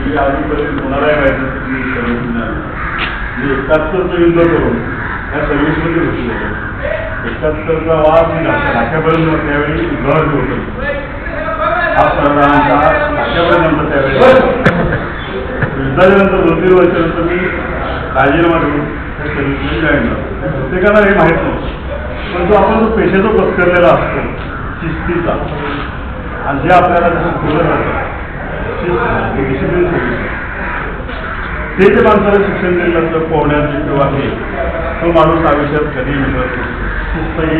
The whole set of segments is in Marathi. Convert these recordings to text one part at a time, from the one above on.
मी अजूनपर्यंत कोणालाही माहिती तुम्ही सर्व्हिसमध्ये आले म्हणजे 71चं युद्ध करून या सर्व्हिसमध्ये घुसले 71चा वाद मी नाक्यापर्यंत त्यावेळी युद्धावरती होतो हा प्रधानचा नाक्यापर्यंत त्यावेळी युद्धाच्या नंतर 2-3 वर्षानंतर मी राजीनामा देऊन त्या सर्व्हिसमध्ये जॉईन झालो. प्रत्येकाला हे माहीत नव्हतं पण जो आपण जो पेशेचा पत्करलेला असतो शिस्तीचा आणि जे आपल्याला जसं बोलत राहतं शिस्त डिसिप्लिन सर्व्हिस ते जे माणसाला शिक्षण दिलं असलं पोहण्याचे किंवा हे तो माणूस आयुष्यात कधी मिळत शिस्त ही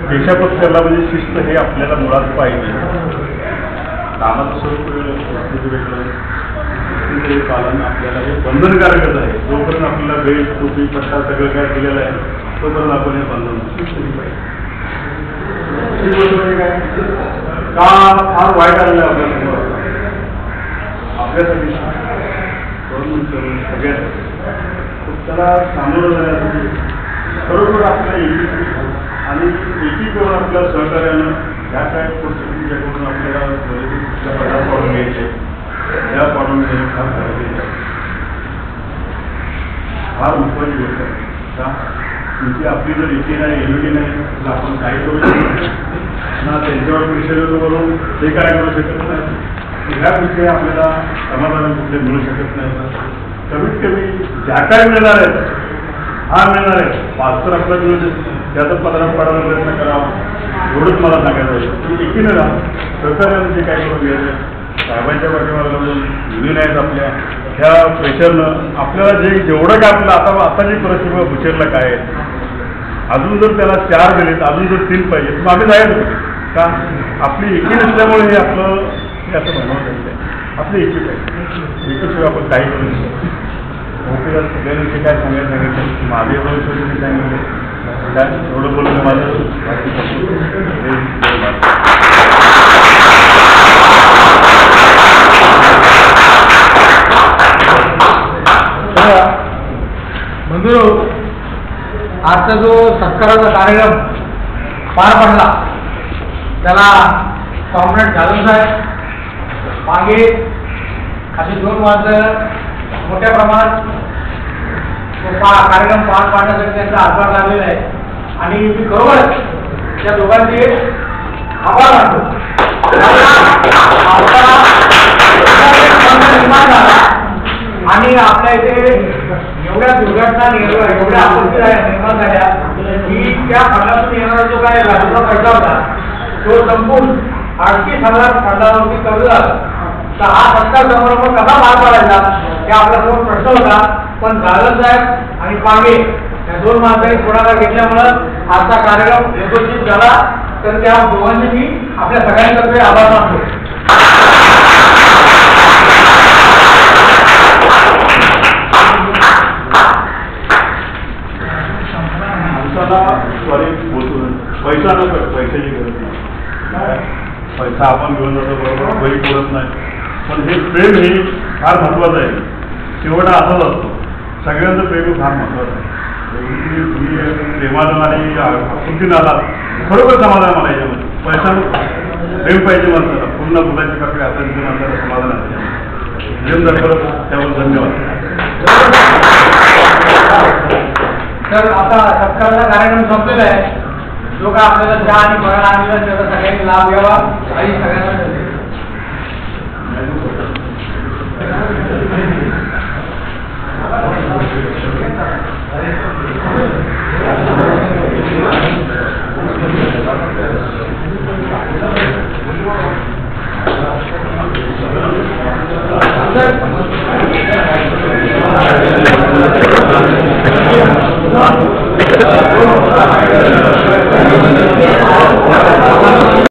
देशापत्करला म्हणजे शिस्त हे आपल्याला मुळात पाहिजे. कामाचं स्वरूप वेगळं शिस्तीचं वेगळं शिस्तीचं पालन आपल्याला हे बंधनकारकच आहे. जोपर्यंत आपल्याला बेल्ट टोपी पट्टा सगळं काय दिलेलं आहे तोपर्यंत आपण हे बंधन काय का फार वाईट आलेलं आहे आपल्यासमोर आपल्यासाठी सगळ्यात त्याला सामोरं जाण्यासाठी खरोखर आपल्या आणि एकीकडून आपल्या सहकार्यानं ह्या काय परिस्थितीच्याकडून आपल्याला पदार्थ पाडून घ्यायचे त्या पाडून घ्यायचे फार गरजेचं आहे. फार महत्वाची गोष्ट आहे का तुमची आपली जर एकी नाही युनिटी नाही तर आपण काही करू शकतो ना त्यांच्यावर प्रेशर करून ते काय करू शकत नाही. ह्या गोष्टी आपल्याला समाधान कुठे मिळू शकत नाही. कमीत कमी ज्या काय मिळणार आहेत हा मिळणार आहे वास्तव आपला मिळू त्याचा पदार्थ पाडायला प्रयत्न करावा एवढंच मला सांगायचं आहे. तुम्ही एकीनं राहा सहकार्यानं जे काय करून घ्यायचं साहेबांच्या पाठीमागे युनियन आहेत आपल्या ह्या प्रेशरनं आपल्याला जेवढं काय आपल्याला आता जी परिस्थिती भुचरला काय आहे अजून जर त्याला 4 दिले तर अजून जर 3 पाहिजे मग आम्ही जायचं होते का आपली एकी नसल्यामुळे हे आपलं हे असं म्हणणं आहे आपली एकी पाहिजे एकीशिवाय आपण काही करू शकतो. ओके सगळ्यांनी काय सांगितलं माझे भविष्य मी सांगितलं काय एवढं बोलणं माझं बंधू आजचा जो सत्काराचा कार्यक्रम पार पडला त्याला कॉम्रेड जाधव साहेब मागे अशी 2 माणसं मोठ्या प्रमाणात कार्यक्रम पार पाडण्यासाठी त्यांचा हातभार लागलेला आहे आणि मी खरोखरच त्या दोघांचे आभार मानतो. आणि आपल्या इथे एवढ्या दुर्घटना एवढ्या आपत्ती निर्माण झाल्या की त्या फंडातून येणारा जो काय राजूचा पैसा होता तो संपून 38,000 फंडावरती कर्ज झालं. तर हा सत्कार समारंभ कसा पार पाडायचा हे आपल्यासमोर प्रश्न होता. पण जाधव साहेब आणि पांगे या 2 माणसांनी पुढाकार घेतल्यामुळं आजचा कार्यक्रम यशस्वी झाला. तर त्या दोघांचे मी आपल्या सगळ्यांतर्फे आभार मानतो. पैसा नको पैशाची गरज नाही पैसा आपण घेऊन जातो बरोबर घरी करत नाही पण हे प्रेम हे फार महत्वाचं आहे. शेवट असाच असतो सगळ्यांचं प्रेम फार महत्वाचं आहे. तुम्ही प्रेमानं आणि आपुलकीनं आलात खरोखर समाधान मला याच्यामध्ये पैसा नको प्रेम पाहिजे माणसाला पूर्ण मुलांची कापडी हातांची माणसाला समाधान आहे. प्रेम दाखवलं त्यावर धन्यवाद. तर आता सत्काराचा कार्यक्रम संपलेला आहे. जो काय आपल्याला चहा आणि फळं आणलेला त्याचा सगळ्यांनी लाभ घ्यावा आणि सगळ्यांना